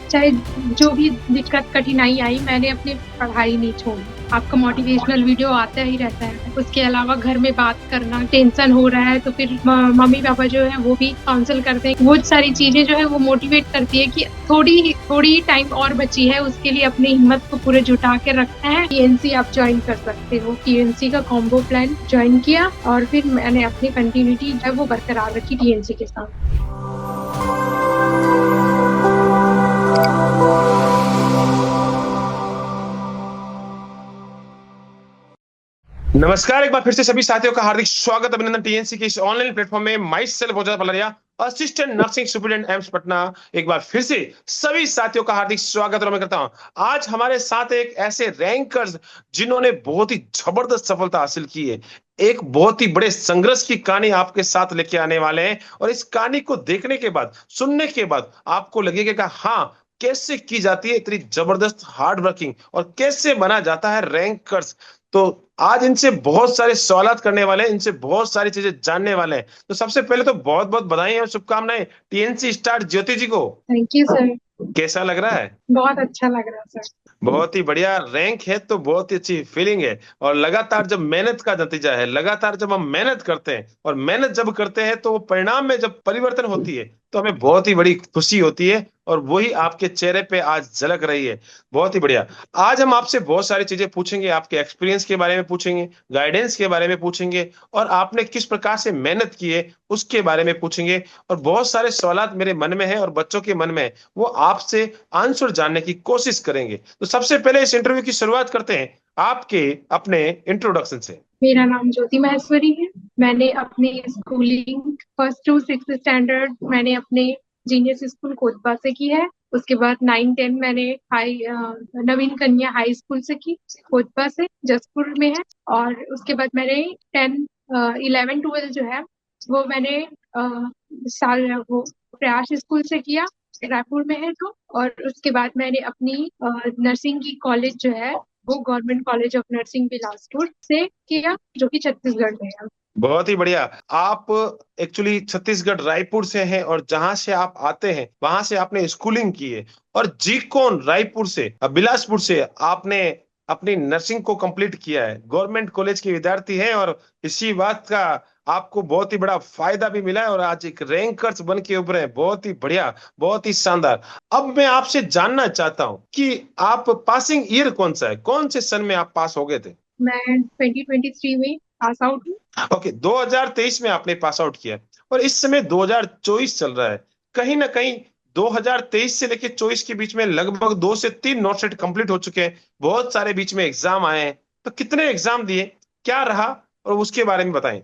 चाहे जो भी दिक्कत कठिनाई आई, मैंने अपनी पढ़ाई नहीं छोड़ी। आपका मोटिवेशनल वीडियो आता ही रहता है। उसके अलावा घर में बात करना, टेंशन हो रहा है तो फिर मम्मी पापा जो है वो भी काउंसिल करते हैं। वो सारी चीजें जो है वो मोटिवेट करती है कि थोड़ी थोड़ी टाइम और बची है, उसके लिए अपनी हिम्मत को पूरे जुटा के रखना है। टीएनसी आप ज्वाइन कर सकते हो। टीएनसी का कॉम्बो प्लान ज्वाइन किया और फिर मैंने अपनी कंटिन्यूटी जो है वो बरकरार रखी टीएनसी के साथ। नमस्कार, एक बार फिर से सभी साथियों का हार्दिक स्वागत अभिनंदन टीएनसी के इस ऑनलाइन प्लेटफॉर्म में। Myself Palariya, assistant nursing superintendent AIIMS Patna, एक बार फिर से सभी साथियों का हार्दिक स्वागत और मैं करता हूं। आज हमारे साथ एक ऐसे रैंकर्स जिन्होंने बहुत ही जबरदस्त सफलता हासिल की है, एक बहुत ही बड़े संघर्ष की कहानी आपके साथ लेके आने वाले हैं। और इस कहानी को देखने के बाद, सुनने के बाद आपको लगेगा कि हाँ, कैसे की जाती है इतनी जबरदस्त हार्ड वर्किंग और कैसे बना जाता है रैंकर्स। तो आज इनसे बहुत सारे सवालात करने वाले हैं, इनसे बहुत सारी चीजें जानने वाले हैं। तो सबसे पहले तो बहुत बहुत बधाई और शुभकामनाएं टीएनसी स्टार ज्योति जी को। Thank you sir. कैसा लग रहा है? बहुत अच्छा लग रहा है सर। बहुत ही बढ़िया रैंक है तो बहुत ही अच्छी फीलिंग है। और लगातार जब मेहनत का नतीजा है, लगातार जब हम मेहनत करते हैं और मेहनत जब करते हैं तो वो परिणाम में जब परिवर्तन होती है तो हमें बहुत ही बड़ी खुशी होती है। और वही आपके चेहरे पे आज झलक रही है। बहुत ही बढ़िया। आज हम आपसे बहुत सारी चीजें पूछेंगे, आपके एक्सपीरियंस के बारे में पूछेंगे, गाइडेंस के बारे में पूछेंगे, और आपने किस प्रकार से मेहनत की है उसके बारे में पूछेंगे। और बहुत सारे सवालात मेरे मन में है और बच्चों के मन में है, वो आपसे आंसर जानने की कोशिश करेंगे। तो सबसे पहले इस इंटरव्यू की शुरुआत करते हैं आपके अपने इंट्रोडक्शन से। मेरा नाम ज्योति महेश्वरी है। मैंने अपनी schooling first to six standard मैंने अपने जीनियस स्कूल कोटबा से की है। उसके बाद 9-10 मैंने नवीन कन्या हाई स्कूल से की, कोटबा से, जसपुर में है। और उसके बाद मैंने 10 11 12 जो है वो मैंने वो प्रयास स्कूल से किया, रायपुर में है जो। और उसके बाद मैंने अपनी नर्सिंग की कॉलेज जो है वो government college of nursing Bilaspur से किया, जो कि छत्तीसगढ़ में है। बहुत ही बढ़िया। आप एक्चुअली छत्तीसगढ़ रायपुर से हैं और जहां से आप आते हैं वहां से आपने स्कूलिंग की है। और जीकोन रायपुर से, बिलासपुर से आपने अपनी नर्सिंग को कंप्लीट किया है। गवर्नमेंट कॉलेज के विद्यार्थी हैं और इसी बात का आपको बहुत ही बड़ा फायदा भी मिला है और आज एक रैंकर्स बन के उभरे हैं। बहुत ही बढ़िया, बहुत ही शानदार। अब मैं आपसे जानना चाहता हूं कि आप पासिंग ईयर कौन सा है, कौन से सन में आप पास हो गए थे? मैं 2023 में पास आउट हूँ। ओके, 2023 में आपने पास आउट किया और इस समय 2024 चल रहा है। कहीं ना कहीं 2023 से लेके 24 के बीच में लगभग 2 से 3 नोट सेट कंप्लीट हो चुके हैं। बहुत सारे बीच में एग्जाम आए हैं, तो कितने एग्जाम दिए, क्या रहा, और उसके बारे में बताएं।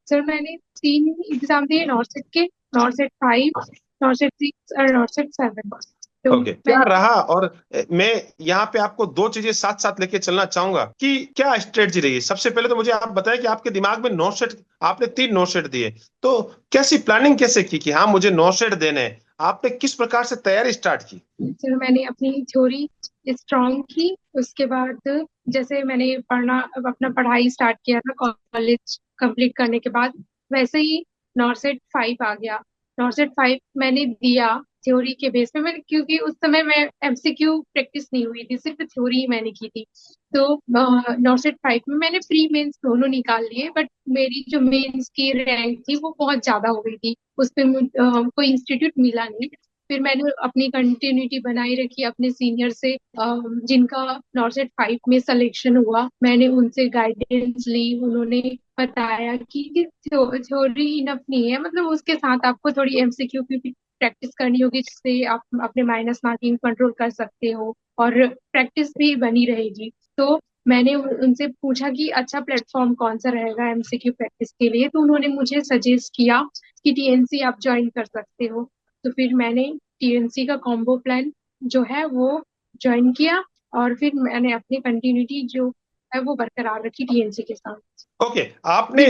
सर मैंने 3 एग्जाम दिए, नॉर्सेट के, नॉर्सेट 5, नॉर्सेट 6 और नॉर्सेट 7। तो ओके, क्या मैंने रहा? और मैं यहाँ पे आपको दो चीजें साथ साथ लेके चलना चाहूंगा कि क्या स्ट्रेटजी रही है। सबसे पहले तो मुझे आप बताएं कि आपके दिमाग में 9 सेट, आपने 3 9 सेट दिए, तो कैसी प्लानिंग कैसे की कि हाँ मुझे 9 सेट देने हैं? आपने किस प्रकार से तैयारी स्टार्ट की? सर मैंने अपनी थ्योरी स्ट्रॉन्ग की। उसके बाद जैसे मैंने अपना पढ़ाई स्टार्ट किया था कॉलेज कंप्लीट करने के बाद, वैसे ही नॉर्सेट 5 आ गया। नॉर्सेट 5 मैंने दिया थ्योरी के बेस पे। मैंने, क्योंकि उस समय मैं एमसीक्यू प्रैक्टिस नहीं हुई थी, सिर्फ थ्योरी ही मैंने की थी। तो नॉर्सेट 5 में मैंने प्री मेंस दोनों निकाल लिए, बट मेरी जो मेंस की रैंक थी वो बहुत ज्यादा हो गई थी। उस पे कोई इंस्टीट्यूट मिला नहीं। फिर मैंने अपनी कंटिन्यूटी बनाई रखी अपने सीनियर से, जिनका नॉर्सेट 5 में सिलेक्शन हुआ। मैंने उनसे गाइडेंस ली, उन्होंने बताया कि थ्योरी इनफ नहीं है, मतलब उसके साथ आपको थोड़ी एमसीक्यू की प्रैक्टिस करनी होगी, जिससे आप अपने माइनस मार्किंग कंट्रोल कर सकते हो और प्रैक्टिस भी बनी रहेगी। तो मैंने उनसे पूछा कि अच्छा प्लेटफॉर्म कौन सा रहेगा एमसीक्यू प्रैक्टिस के लिए, तो उन्होंने मुझे सजेस्ट किया कि टीएनसी आप ज्वाइन कर सकते हो। तो फिर मैंने टीएनसी का कॉम्बो प्लान जो है वो ज्वाइन किया और फिर मैंने अपनी कंटिन्यूटी जो है वो बरकरार रखी टीएनसी के साथ। ओके, आपने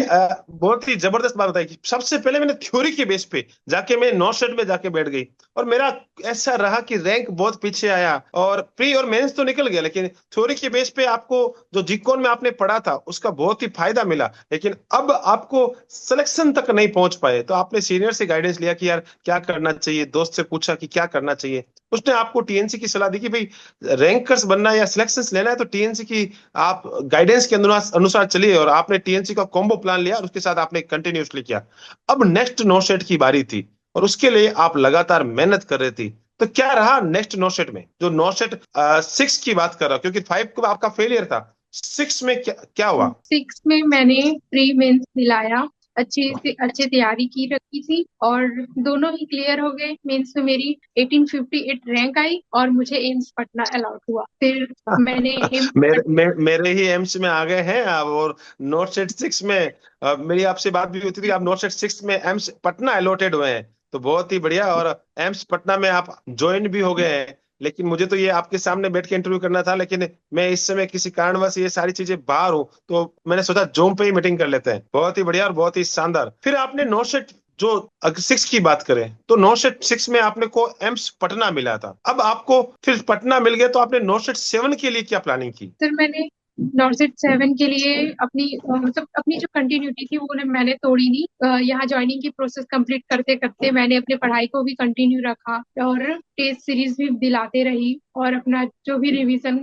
बहुत ही जबरदस्त बात बताई कि सबसे पहले मैंने थ्योरी के बेस पे जाके मैं 9 सेट में जाके बैठ गई और मेरा ऐसा रहा कि रैंक बहुत पीछे आया और प्री और मेंस तो निकल गया, लेकिन थ्योरी के बेस पे आपको जो जीकॉन में आपने पढ़ा था उसका बहुत ही फायदा मिला। लेकिन अब आपको सिलेक्शन तक नहीं पहुंच पाए, तो आपने सीनियर से गाइडेंस लिया कि यार क्या करना चाहिए, दोस्त से पूछा कि क्या करना चाहिए, उसने आपको टीएनसी की सलाह दी कि भाई रैंकर्स बनना है या सिलेक्शंस लेना है तो टीएनसी की आप गाइडेंस के अनुसार अनुसार चलिए, और आपने टीएनसी का कॉम्बो प्लान लिया और उसके साथ आपने कंटिन्यूसली किया। अब नेक्स्ट नो सेट की बारी थी और उसके लिए आप लगातार मेहनत कर रही थी। तो क्या रहा नेक्स्ट नो सेट में, जो नो सेट 6 की बात कर रहा हूं, क्योंकि 5 को आपका फेलियर था, 6 में क्या क्या हुआ? 6 में मैंने प्री मेंस दिलाया, अच्छी से अच्छी तैयारी की रखी थी और दोनों ही क्लियर हो गए। मेंस में मेरी 1858 रैंक आई और मुझे एम्स पटना अलॉट हुआ। फिर मैंने एम्स मेरे ही एम्स में आ गए हैं आप, और नोट सेट 6 में मेरी आपसे बात भी होती थी, आप नोट सेट 6 में एम्स पटना अलॉटेड हुए हैं। तो बहुत ही बढ़िया, और एम्स पटना में आप ज्वाइन भी हो गए हैं। लेकिन मुझे तो ये आपके सामने बैठ के इंटरव्यू करना था, लेकिन मैं इस समय किसी कारणवश ये सारी चीजें बाहर हूँ, तो मैंने सोचा जूम पे ही मीटिंग कर लेते हैं। बहुत ही बढ़िया और बहुत ही शानदार। फिर आपने नोट सेट जो अगर 6 की बात करें तो नोट सेट 6 में आपने को एम्स पटना मिला था। अब आपको फिर पटना मिल गया, तो आपने नोट सेट 7 के लिए क्या प्लानिंग की? फिर मैंने नॉर्सेट 7 के लिए अपनी मतलब अपनी जो कंटिन्यूटी थी वो मैंने तोड़ी नहीं। यहाँ ज्वाइनिंग की प्रोसेस कंप्लीट करते करते मैंने अपने पढ़ाई को भी कंटिन्यू रखा और टेस्ट सीरीज भी दिलाते रही, और अपना जो भी रिवीजन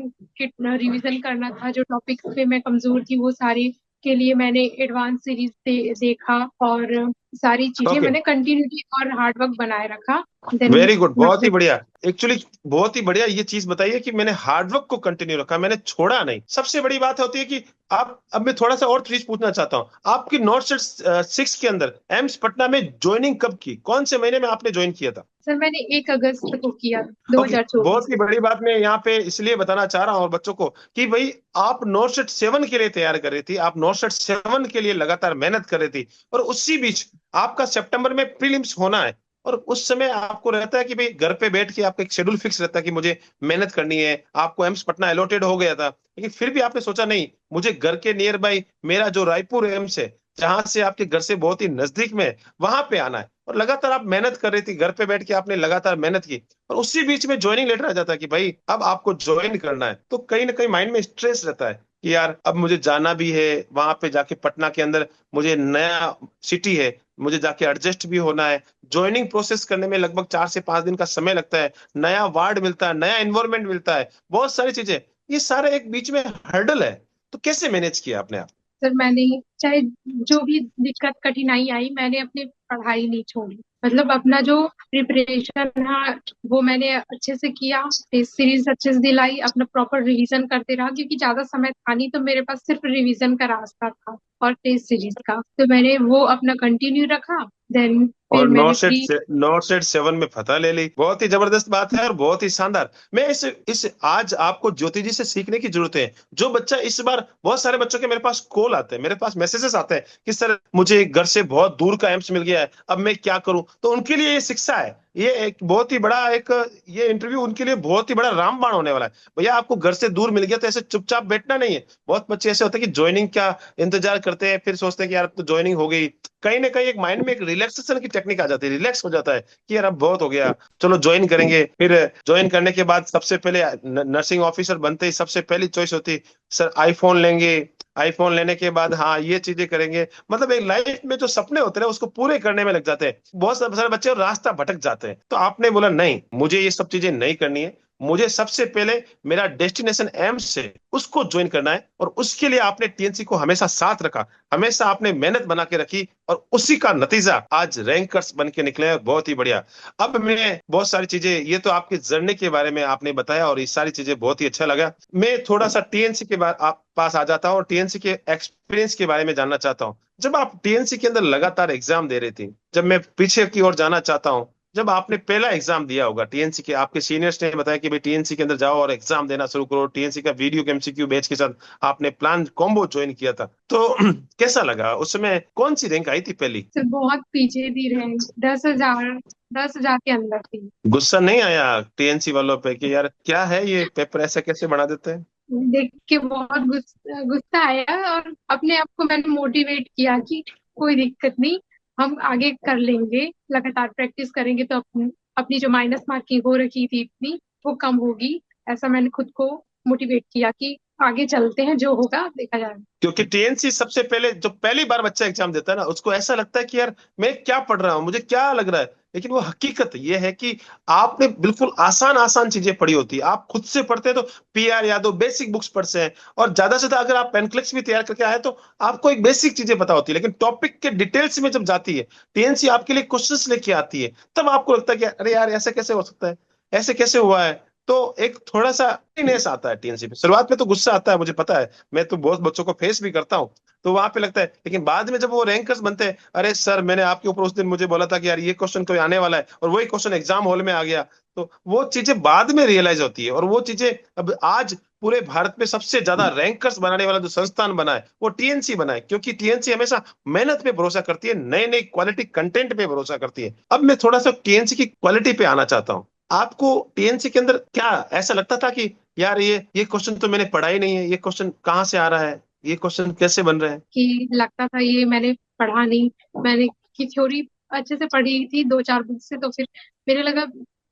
करना था, जो टॉपिक्स पे मैं कमजोर थी वो सारे के लिए मैंने एडवांस सीरीज देखा, और सारी चीजें ओके, मैंने कंटिन्यूटी और हार्डवर्क बनाए रखा। देन वेरी गुड, बहुत ही बढ़िया। एक्चुअली बहुत ही बढ़िया ये चीज बताइए कि मैंने हार्डवर्क को कंटिन्यू रखा, मैंने छोड़ा नहीं। सबसे बड़ी बात होती है कि आप, अब मैं थोड़ा सा और चीज पूछना चाहता हूँ, आपकी नॉर्थ सेट 6 के अंदर एम्स पटना में ज्वाइनिंग कब की, कौन से महीने में आपने ज्वाइन किया था? सर मैंने 1 अगस्त को किया, ओके, 2024 बहुत ही को। बड़ी बात मैं यहाँ पे इसलिए बताना चाह रहा हूँ और बच्चों को कि भाई आप नॉर्थ सेट 7 के लिए तैयार कर रही थी, आप नॉर्थ सेट 7 के लिए लगातार मेहनत कर रही थी, और उसी बीच आपका सितंबर में प्रीलिम्स होना है। और उस समय आपको रहता है कि भाई घर पे बैठ के आपका एक शेड्यूल फिक्स रहता है कि मुझे मेहनत करनी है, आपको एम्स पटना अलॉटेड हो गया था, लेकिन फिर भी आपने सोचा नहीं, मुझे घर के नियर बाई मेरा जो रायपुर एम्स है, जहां से आपके घर से बहुत ही नजदीक में है, वहां पे आना है। और लगातार आप मेहनत कर रही थी, घर पे बैठ के आपने लगातार मेहनत की, और उसी बीच में ज्वाइनिंग लेटर आ जाता है कि भाई अब आपको ज्वाइन करना है। तो कहीं ना कहीं माइंड में स्ट्रेस रहता है कि यार अब मुझे जाना भी है, वहां पे जाके पटना के अंदर मुझे नया सिटी है, मुझे जाके एडजस्ट भी होना है। ज्वाइनिंग प्रोसेस करने में लगभग 4 से 5 दिन का समय लगता है, नया वार्ड मिलता है, नया एनवायरमेंट मिलता है, बहुत सारी चीजें, ये सारे एक बीच में हर्डल है। तो कैसे मैनेज किया आपने? सर मैंने चाहे जो भी दिक्कत कठिनाई आई, मैंने अपनी पढ़ाई नहीं छोड़ी। मतलब अपना जो प्रिपरेशन था वो मैंने अच्छे से किया, टेस्ट सीरीज अच्छे से दिलाई, अपना प्रॉपर रिवीजन करते रहा, क्योंकि ज्यादा समय था नहीं तो मेरे पास सिर्फ रिवीजन का रास्ता था और टेस्ट सीरीज का, तो मैंने वो अपना कंटिन्यू रखा। देन फिर और मैंने प्री। नॉट सेट 7 में फतह ले ली, बहुत ही जबरदस्त बात है और बहुत ही शानदार। मैं इस आज आपको ज्योति जी से सीखने की जरूरत है। जो बच्चा इस बार, बहुत सारे बच्चों के मेरे पास कॉल आते हैं, मेरे पास मैसेजेस आते हैं कि सर मुझे घर से बहुत दूर का एम्स मिल गया है, अब मैं क्या करूं? तो उनके लिए ये शिक्षा है, ये एक बहुत ही बड़ा एक, ये इंटरव्यू उनके लिए बहुत ही बड़ा रामबाण होने वाला है। भैया आपको घर से दूर मिल गया तो ऐसे चुपचाप बैठना नहीं है। बहुत बच्चे ऐसे होते हैं कि ज्वाइनिंग का इंतजार करते हैं, फिर सोचते हैं कि यार अब तो ज्वाइनिंग हो गई, कहीं ना कहीं एक माइंड में एक रिलैक्सेशन की टेक्निक आ जाती है, रिलैक्स हो जाता है कि यार अब बहुत हो गया, चलो ज्वाइन करेंगे। फिर ज्वाइन करने के बाद सबसे पहले नर्सिंग ऑफिसर बनते ही सबसे पहली चॉइस होती, सर आईफोन लेंगे, आईफोन लेने के बाद हाँ ये चीजें करेंगे। मतलब एक लाइफ में जो सपने होते हैं उसको पूरे करने में लग जाते हैं बहुत सारे बच्चे, और रास्ता भटक जाते हैं। तो आपने बोला नहीं, मुझे ये सब चीजें नहीं करनी है, मुझे सबसे पहले मेरा डेस्टिनेशन एम से उसको ज्वाइन करना है, और उसके लिए आपने टीएनसी को हमेशा साथ रखा, हमेशा आपने मेहनत बना के रखी, और उसी का नतीजा आज रैंकर्स बन के निकले हैं। बहुत ही बढ़िया। अब मैं बहुत सारी चीजें, ये तो आपके जर्नी के बारे में आपने बताया और ये सारी चीजें बहुत ही अच्छा लगा। मैं थोड़ा सा टीएनसी के बाद आप पास आ जाता हूँ और टीएनसी के एक्सपीरियंस के बारे में जानना चाहता हूँ। जब आप टीएनसी के अंदर लगातार एग्जाम दे रही थी, जब मैं पीछे की ओर जाना चाहता हूँ, जब आपने पहला एग्जाम दिया होगा टीएनसी के, आपके सीनियर्स ने बताया कि भाई टीएनसी के अंदर जाओ और एग्जाम देना शुरू करो, टीएनसी का वीडियो के एमसीक्यू बैच के साथ आपने प्लान कॉम्बो ज्वाइन किया था, तो कैसा लगा उस समय, कौन सी रैंक आई थी पहली? सर बहुत पीछे थी रैंक, 10,000, 10,000 के अंदर थी। गुस्सा नहीं आया टीएनसी वालों पे कि यार क्या है ये पेपर ऐसे कैसे बना देते हैं? देख के बहुत गुस्सा गुस्सा आया, और अपने आप को मैंने मोटिवेट किया कि कोई दिक्कत नहीं, हम आगे कर लेंगे, लगातार प्रैक्टिस करेंगे तो अपनी जो माइनस मार्किंग हो रखी थी इतनी, वो कम होगी। ऐसा मैंने खुद को मोटिवेट किया कि आगे चलते हैं, जो होगा देखा जाएगा। क्योंकि टीएनसी सबसे पहले जो पहली बार बच्चा एग्जाम देता है ना, उसको ऐसा लगता है कि यार मैं क्या पढ़ रहा हूँ, मुझे क्या लग रहा है, लेकिन वो हकीकत ये है कि आपने बिल्कुल आसान आसान चीजें पढ़ी होती है। आप खुद से पढ़ते हैं तो पीआर यादव बेसिक बुक्स पढ़ते हैं, और ज्यादा से ज्यादा अगर आप पेनक्लेक्स भी तैयार करके आए तो आपको एक बेसिक चीजें पता होती है। लेकिन टॉपिक के डिटेल्स में जब जाती है, टीएनसी आपके लिए क्वेश्चंस लेके आती है, तब आपको लगता है कि अरे यार ऐसे कैसे हो सकता है, ऐसे कैसे हुआ है। तो एक थोड़ा सा नेस आता है टीएनसी पे। शुरुआत में तो गुस्सा आता है, मुझे पता है, मैं तो बहुत बच्चों को फेस भी करता हूँ। तो वहां पे लगता है, लेकिन बाद में जब वो रैंकर्स बनते हैं, अरे सर मैंने आपके ऊपर उस दिन मुझे बोला था कि यार ये क्वेश्चन कोई आने वाला है, और वही क्वेश्चन एग्जाम हॉल में आ गया। तो वो चीजें बाद में रियलाइज होती है, और वो चीजें अब आज पूरे भारत में सबसे ज्यादा रैंकर्स बनाने वाला जो संस्थान बना है वो टीएनसी बना है, क्योंकि टीएनसी हमेशा मेहनत पे भरोसा करती है, नए नए क्वालिटी कंटेंट पे भरोसा करती है। अब मैं थोड़ा सा टीएनसी की क्वालिटी पे आना चाहता हूँ। आपको टीएनसी के अंदर क्या ऐसा लगता था कि यार ये क्वेश्चन तो मैंने पढ़ा ही नहीं है, ये क्वेश्चन कहाँ से आ रहा है, ये क्वेश्चन कैसे बन रहे हैं? कि लगता था ये मैंने पढ़ा नहीं, मैंने की थ्योरी अच्छे से पढ़ी थी दो चार बुक से, तो फिर मेरे लगा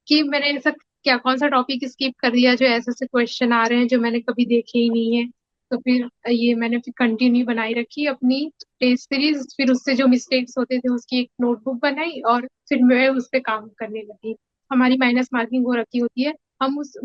कि मैंने ऐसा क्या कौन सा टॉपिक स्किप कर दिया जो ऐसे ऐसे क्वेश्चन आ रहे हैं जो मैंने कभी देखे ही नहीं है। तो फिर ये मैंने फिर कंटिन्यू बनाई रखी अपनी टेस्ट सीरीज, फिर उससे जो मिस्टेक्स होते थे उसकी एक नोटबुक बनाई और फिर मैं उस पे काम करने लगी। हमारी माइनस मार्किंग हो रखी होती है,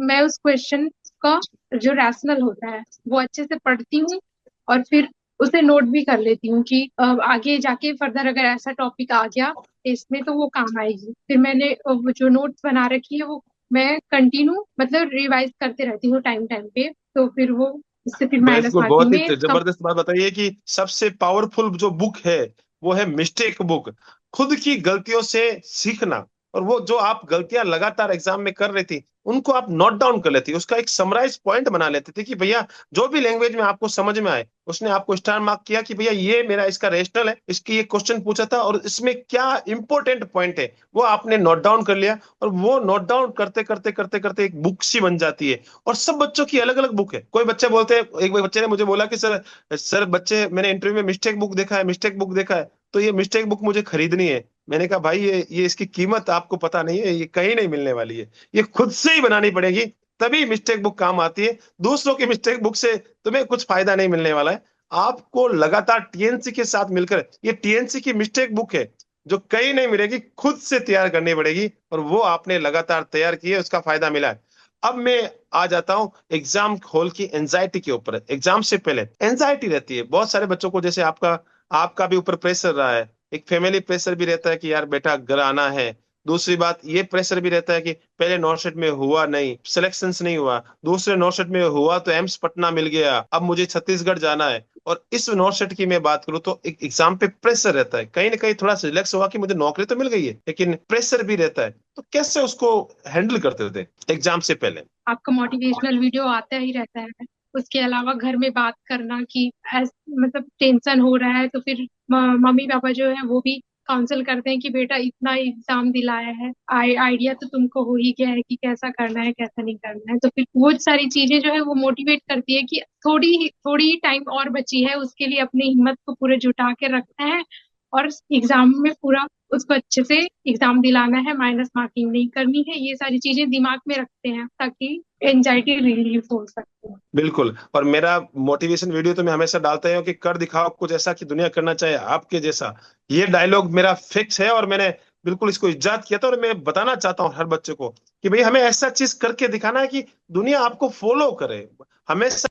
मैं उस क्वेश्चन का जो रैशनल होता है वो अच्छे से पढ़ती हूँ, और फिर उसे नोट भी कर लेती हूँ कि आगे जाके फर्दर अगर ऐसा टॉपिक आ गया इसमें तो वो काम आएगी। फिर मैंने वो जो नोट्स बना रखी है वो मैं कंटिन्यू मतलब रिवाइज करते रहती हूँ टाइम टाइम पे, तो फिर वो इससे फिर माइनस बिल्कुल, मार्किंग बहुत ही में कम। जबरदस्त बात बताइए कि सबसे पावरफुल जो बुक है वो है मिस्टेक बुक। खुद की गलतियों से सीखना, और वो जो आप गलतियां लगातार एग्जाम में कर रही थी उनको आप नोट डाउन कर लेती, उसका एक समराइज पॉइंट बना लेते थे कि भैया जो भी लैंग्वेज में आपको समझ में आए उसने आपको स्टार मार्क किया कि भैया ये मेरा इसका रेशनल है, इसकी ये क्वेश्चन पूछा था और इसमें क्या इंपॉर्टेंट पॉइंट है वो आपने नोट डाउन कर लिया। और वो नोट डाउन करते करते करते करते एक बुक सी बन जाती है। और सब बच्चों की अलग अलग बुक है। कोई बच्चे बोलते हैं, एक बच्चे ने मुझे बोला कि सर सर बच्चे मैंने इंटरव्यू में मिस्टेक बुक देखा है, मिस्टेक बुक देखा है, तो ये मिस्टेक बुक मुझे खरीदनी है। मैंने कहा भाई ये इसकी कीमत आपको पता नहीं है, ये कहीं नहीं मिलने वाली है, ये खुद से ही बनानी पड़ेगी, तभी मिस्टेक बुक काम आती है। दूसरों की मिस्टेक बुक से तुम्हें कुछ फायदा नहीं मिलने वाला है। आपको लगातार टीएनसी के साथ मिलकर, ये टीएनसी की मिस्टेक बुक है जो कहीं नहीं मिलेगी, खुद से तैयार करनी पड़ेगी, और वो आपने लगातार तैयार की है, उसका फायदा मिला है। अब मैं आ जाता हूं एग्जाम हॉल की एंजाइटी के ऊपर। एग्जाम से पहले एंजाइटी रहती है बहुत सारे बच्चों को, जैसे आपका आपका भी ऊपर प्रेशर रहा है, एक फैमिली प्रेशर भी रहता है कि यार बेटा घर आना है। दूसरी बात ये प्रेशर भी रहता है कि पहले नॉर्सेट में हुआ नहीं, सिलेक्शंस नहीं हुआ, दूसरे नॉर्सेट में हुआ तो एम्स पटना मिल गया, अब मुझे छत्तीसगढ़ जाना है। और इस नॉर्सेट की मैं बात करूं तो एक एग्जाम पे प्रेशर रहता है, कहीं ना कहीं थोड़ा रिलैक्स हुआ कि मुझे नौकरी तो मिल गई है, लेकिन प्रेशर भी रहता है। तो कैसे उसको हैंडल करते थे एग्जाम से पहले? आपका मोटिवेशनल वीडियो आता ही रहता है, उसके अलावा घर में बात करना कि मतलब टेंशन हो रहा है तो फिर मम्मी पापा जो है वो भी काउंसल करते हैं कि बेटा इतना एग्जाम दिलाया है, आइडिया तो तुमको हो ही गया है कि कैसा करना है कैसा नहीं करना है। तो फिर वो सारी चीजें जो है वो मोटिवेट करती है कि थोड़ी थोड़ी टाइम और बची है, उसके लिए अपनी हिम्मत को पूरे जुटा के रखना है और एग्जाम में पूरा उसको अच्छे से एग्जाम दिलाना है, माइनस मार्किंग नहीं करनी है। ये सारी चीजें दिमाग में रखते हैं ताकि एंजाइटी रिलीव हो सके। बिल्कुल, और मेरा मोटिवेशन वीडियो तो मैं हमेशा डालता ही हूँ कि कर दिखाओ कुछ ऐसा कि दुनिया करना चाहे आपके जैसा। ये डायलॉग मेरा फिक्स है, और मैंने बिल्कुल इसको इजाद किया था, और मैं बताना चाहता हूँ हर बच्चे को कि भाई हमें ऐसा चीज करके दिखाना है कि दुनिया आपको फॉलो करे। हमेशा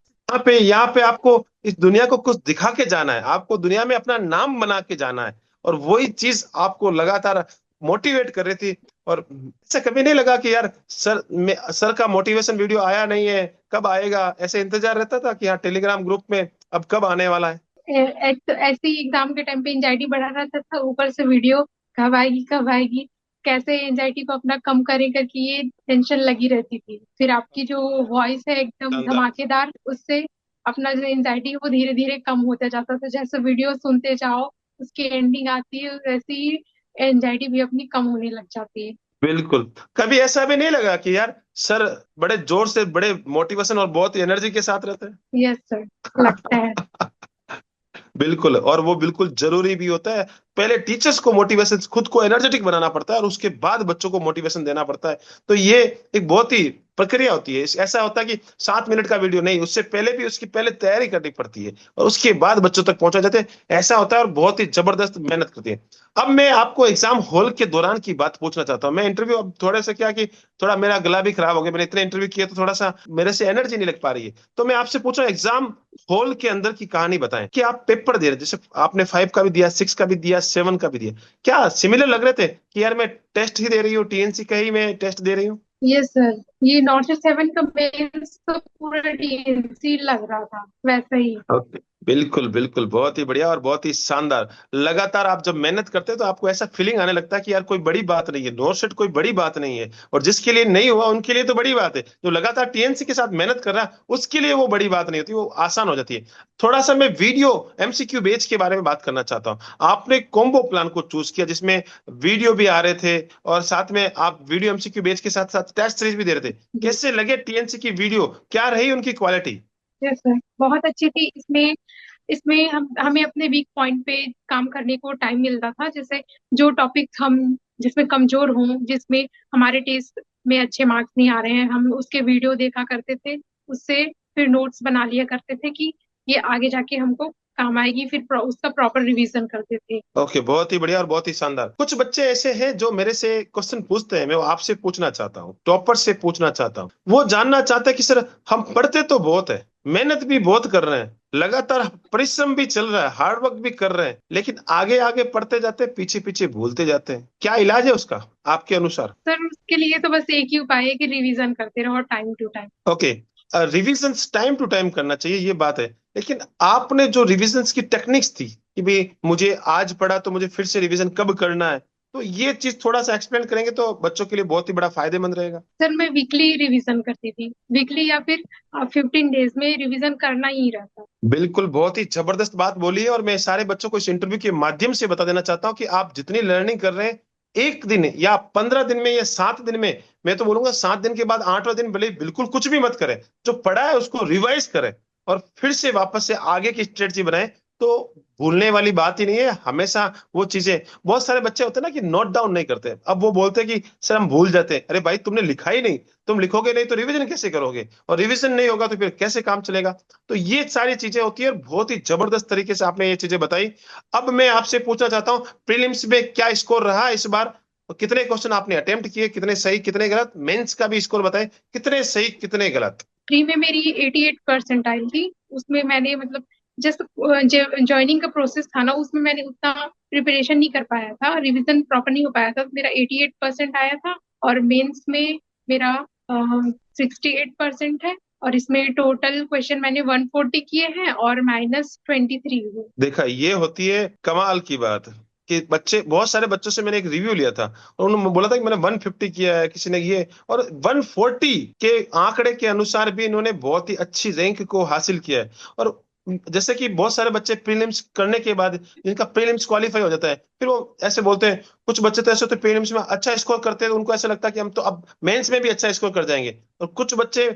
यहाँ पे आपको इस दुनिया को कुछ दिखा के जाना है, आपको दुनिया में अपना नाम बना के जाना है। और वही चीज आपको लगातार मोटिवेट कर रही थी। और ऐसा कभी नहीं लगा कि यार सर का मोटिवेशन वीडियो आया नहीं है, कब आएगा, ऐसे इंतजार रहता था कि हाँ टेलीग्राम ग्रुप में अब कब आने वाला है? एक तो ऐसे ही एग्जाम के टाइम पे एंजाइटी बढ़ा रहता था, ऊपर से वीडियो कब आएगी कब आएगी, कैसे एंजाइटी को अपना कम करें करके ये टेंशन लगी रहती थी। फिर आपकी जो वॉइस है एकदम शानदार। धमाकेदार, उससे अपना जो एंजाइटी है वो धीरे धीरे कम होता जाता था। जैसे वीडियो सुनते जाओ उसकी एंडिंग आती है वैसे ही एंजाइटी भी अपनी कम होने लग जाती है। बिल्कुल। कभी ऐसा भी नहीं लगा कि यार सर बड़े जोर से, बड़े मोटिवेशन और बहुत एनर्जी के साथ रहते यस सर, लगता है। हैं? बिल्कुल, और वो बिल्कुल जरूरी भी होता है। पहले टीचर्स को मोटिवेशन, खुद को एनर्जेटिक बनाना पड़ता है और उसके बाद बच्चों को मोटिवेशन देना पड़ता है। तो ये एक बहुत ही प्रक्रिया होती है। ऐसा होता है कि 7 मिनट का वीडियो नहीं, उससे पहले भी उसकी पहले तैयारी करनी पड़ती है और उसके बाद बच्चों तक पहुंचा जाते हैं। ऐसा होता है और बहुत ही जबरदस्त मेहनत करती है। अब मैं आपको एग्जाम हॉल के दौरान की बात पूछना चाहता हूँ। मैं इंटरव्यू, अब थोड़ा सा क्या कि थोड़ा मेरा गला भी खराब हो गया, मैंने इतने इंटरव्यू किए तो थोड़ा सा मेरे से एनर्जी नहीं लग पा रही है। तो मैं आपसे पूछा, एग्जाम हॉल के अंदर की कहानी बताएं कि आप पेपर दे रहे, जैसे आपने 5 का भी दिया, 6 का भी दिया, 7 का भी दिया, क्या सिमिलर लग रहे थे कि यार मैं टेस्ट ही दे रही हूँ, टीएनसी का ही मैं टेस्ट दे रही हूँ? यस सर, ये नॉर्थ सेवन का मेंस तो पूरा डीएनसी लग रहा था वैसा ही। ओके, बिल्कुल बिल्कुल, बहुत ही बढ़िया और बहुत ही शानदार। लगातार आप जब मेहनत करते हैं तो आपको ऐसा फीलिंग आने लगता है कि यार कोई बड़ी बात नहीं है, नोट सेट कोई बड़ी बात नहीं है, और जिसके लिए नहीं हुआ उनके लिए तो बड़ी बात है। जो लगातार टीएनसी के साथ मेहनत कर रहा है उसके लिए वो बड़ी बात नहीं होती, वो आसान हो जाती है। थोड़ा सा मैं वीडियो एमसीक्यू बेच के बारे में बात करना चाहता हूँ। आपने कॉम्बो प्लान को चूज किया जिसमें वीडियो भी आ रहे थे और साथ में आप वीडियो एमसीक्यू बेच के साथ साथ टेस्ट सीरीज भी दे रहे थे। जी। कैसे लगे टीएनसी की वीडियो, क्या रही उनकी क्वालिटी? यस सर, बहुत अच्छी थी। इसमें इसमें हमें अपने वीक पॉइंट पे काम करने को टाइम मिलता था। जैसे जो टॉपिक हम जिसमें कमजोर हों, जिसमें हमारे टेस्ट में अच्छे मार्क्स नहीं आ रहे हैं, हम उसके वीडियो देखा करते थे। उससे फिर नोट्स बना लिया करते थे कि ये आगे जाके हमको काम आएगी। फिर उसका प्रॉपर रिवीजन करते थे। ओके, बहुत ही बढ़िया और बहुत ही शानदार। कुछ बच्चे ऐसे हैं जो मेरे से क्वेश्चन पूछते हैं, मैं वो आपसे पूछना चाहता हूँ, टॉपर से पूछना चाहता हूँ। वो जानना चाहता है कि सर हम पढ़ते तो बहुत है, मेहनत भी बहुत कर रहे हैं, लगातार परिश्रम भी चल रहा है, हार्ड वर्क भी कर रहे हैं, लेकिन आगे आगे पढ़ते जाते हैं, पीछे पीछे भूलते जाते हैं, क्या इलाज है उसका आपके अनुसार? सर उसके लिए तो बस एक ही उपाय है कि रिवीजन करते रहो time to time. Okay, revision time to time करना चाहिए, ये बात है। लेकिन आपने जो रिविजन्स की टेक्निक्स थी कि भाई मुझे आज पढ़ा तो मुझे फिर से रिवीजन कब करना है, तो ये चीज थोड़ा सा एक्सप्लेन करेंगे तो बच्चों के लिए बहुत ही बड़ा फायदेमंद रहेगा। सर मैं वीकली रिवीजन करती थी, वीकली या फिर 15 डेज में रिवीजन करना ही रहता। बिल्कुल, बहुत ही जबरदस्त बात बोली है और मैं सारे बच्चों को इस इंटरव्यू के माध्यम से बता देना चाहता हूँ कि आप जितनी लर्निंग कर रहे हैं, 1 दिन या 15 दिन में या 7 दिन में, मैं तो बोलूंगा 7 दिन के बाद 8वां दिन भले ही बिल्कुल कुछ भी मत करें, जो पढ़ा है उसको रिवाइज करें और फिर से वापस से आगे की स्ट्रेटजी बनाएं। तो भूलने वाली बात ही नहीं है हमेशा वो चीजें। बहुत सारे बच्चे होते हैं ना कि नोट डाउन नहीं करते, अब वो बोलते हैं कि सर हम भूल जाते हैं। अरे भाई, तुमने लिखा ही नहीं, तुम लिखोगे नहीं तो रिवीजन कैसे करोगे, और रिवीजन नहीं होगा तो फिर कैसे काम चलेगा? तो ये सारी चीजें होती है और बहुत ही जबरदस्त तरीके से आपने ये चीजें बताई। अब मैं आपसे पूछना चाहता हूँ, प्रीलिम्स में क्या स्कोर रहा इस बार, और कितने क्वेश्चन आपने अटेम्प्ट किए, कितने सही कितने गलत? मेंस का भी स्कोर बताएं, कितने सही कितने गलत? प्री में मेरी 88% थी। उसमें मैंने मतलब जस्ट ज्वाइनिंग का प्रोसेस था ना, उसमें मैंने उतना प्रिपरेशन नहीं कर पाया था, रिवीजन प्रॉपर नहीं हो पाया था। मेरा 88% आया था। और मेंस में मेरा 68% है। और इसमें टोटल क्वेश्चन मैंने 140 किए हैं और -23 हुए। देखा, ये होती है कमाल की बात कि बच्चे, बहुत सारे बच्चों से मैंने एक रिव्यू लिया था और उन्होंने बोला था कि मैंने 150 किया है, किसी ने ये, और 140 के आंकड़े के अनुसार भी इन्होंने बहुत ही अच्छी रैंक को हासिल किया है। और जैसे कि बहुत सारे बच्चे प्रीलिम्स करने के बाद जिनका प्रीलिम्स क्वालिफाई हो जाता है, फिर वो ऐसे बोलते हैं, कुछ बच्चे तो ऐसे होते हैं प्रीलिम्स में अच्छा स्कोर करते हैं तो उनको ऐसा लगता है कि हम तो अब मेंस में भी अच्छा स्कोर कर जाएंगे, और कुछ बच्चे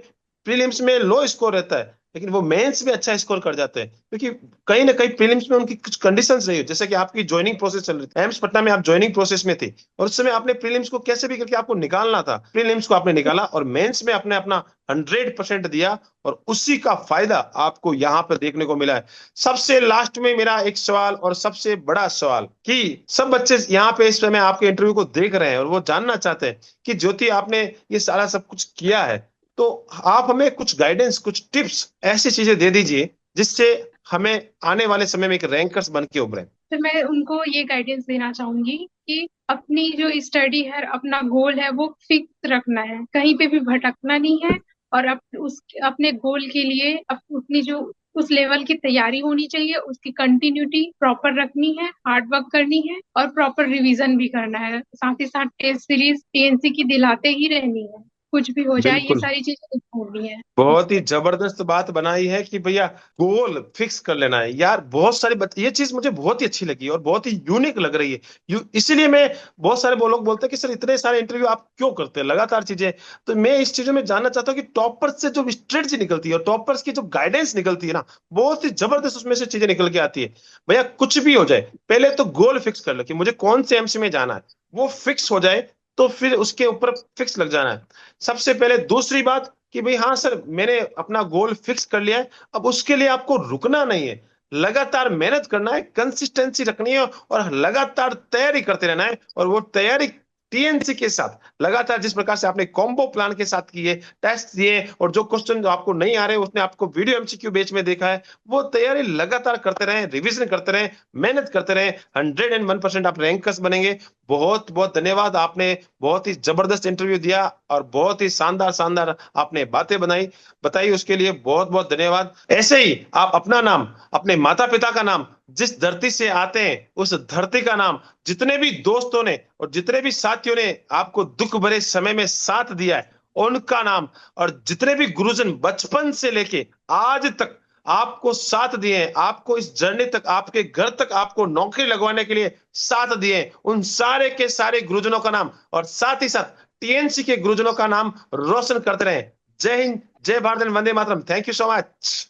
प्रीलिम्स में लो स्कोर रहता है लेकिन वो मेंस में अच्छा स्कोर कर जाते हैं, क्योंकि कहीं ना कहीं प्रीलिम्स में उनकी कुछ कंडीशंस नहीं हो। जैसे कि आपकी ज्वाइनिंग प्रोसेस चल रही थी, एम्स पटना में आप ज्वाइनिंग प्रोसेस में थे और उस समय आपने प्रीलिम्स को कैसे भी करके आपको निकालना था, प्रीलिम्स को आपने निकाला और मेंस में आपने अपना 100% दिया, और उसी का फायदा आपको यहाँ पर देखने को मिला है। सबसे लास्ट में मेरा एक सवाल और सबसे बड़ा सवाल कि सब बच्चे यहाँ पे इस समय आपके इंटरव्यू को देख रहे हैं और वो जानना चाहते हैं कि ज्योति आपने ये सारा सब कुछ किया है, तो आप हमें कुछ गाइडेंस, कुछ टिप्स, ऐसी चीजें दे दीजिए जिससे हमें आने वाले समय में एक रैंकर्स बन के उभरे। तो मैं उनको ये गाइडेंस देना चाहूंगी कि अपनी जो स्टडी है, अपना गोल है, वो फिक्स रखना है, कहीं पे भी भटकना नहीं है। और उस अपने गोल के लिए अपनी जो उस लेवल की तैयारी होनी चाहिए, उसकी कंटिन्यूटी प्रॉपर रखनी है, हार्ड वर्क करनी है और प्रॉपर रिवीजन भी करना है। साथ ही साथ टेस्ट सीरीज टीएनसी की दिलाते ही रहनी है। कुछ भी हो जाए, ये बिल्कुल। सारी चीजें नहीं छोड़नी है बहुत ही उसको। जबरदस्त बात बनाई है कि भैया गोल फिक्स कर लेना है यार। बहुत सारी ये चीज मुझे बहुत ही अच्छी लगी और बहुत ही यूनिक लग रही है। इसीलिए मैं, बहुत सारे वो लोग बोलते हैं कि सर इतने सारे इंटरव्यू आप क्यों करते हैं लगातार चीजें। तो मैं इस चीजों में जानना चाहता हूँ कि टॉपर्स से जो स्ट्रेटजी निकलती है और टॉपर्स की जो गाइडेंस निकलती है ना, बहुत ही जबरदस्त उसमें से चीजें निकल के आती है। भैया कुछ भी हो जाए, पहले तो गोल फिक्स कर लो कि मुझे कौन से एमसी में जाना है। वो फिक्स हो जाए तो फिर उसके ऊपर फिक्स लग जाना है सबसे पहले। दूसरी बात कि भाई हाँ सर मैंने अपना गोल फिक्स कर लिया है, अब उसके लिए आपको रुकना नहीं है, लगातार मेहनत करना है, कंसिस्टेंसी रखनी है और लगातार तैयारी करते रहना है। और वो तैयारी टीएनसी के साथ लगातार, जिस प्रकार से आपने कॉम्बो प्लान के साथ किए, टेस्ट दिए और जो क्वेश्चन जो आपको नहीं आ रहे उसने आपको वीडियो एमसीक्यू बेच में देखा है, वो तैयारी लगातार करते रहें, रिवीजन करते रहें, मेहनत करते रहें, 101% आप रैंकर्स बनेंगे। बहुत बहुत धन्यवाद, आपने बहुत ही जबरदस्त इंटरव्यू दिया और बहुत ही शानदार शानदार आपने बातें बनाई बताई, उसके लिए बहुत बहुत धन्यवाद। ऐसे ही आप अपना नाम, अपने माता पिता का नाम, जिस धरती से आते हैं उस धरती का नाम, जितने भी दोस्तों ने और जितने भी साथियों ने आपको दुख भरे समय में साथ दिया है उनका नाम, और जितने भी गुरुजन बचपन से लेके आज तक आपको साथ दिए हैं, आपको इस जर्नी तक, आपके घर तक, आपको नौकरी लगवाने के लिए साथ दिए हैं, उन सारे के सारे गुरुजनों का नाम और साथ ही साथ टीएनसी के गुरुजनों का नाम रोशन करते रहे। जय हिंद, जय भारत, वंदे मातरम। Thank you so much.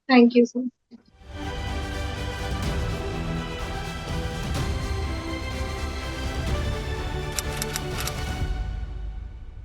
Thank you sir.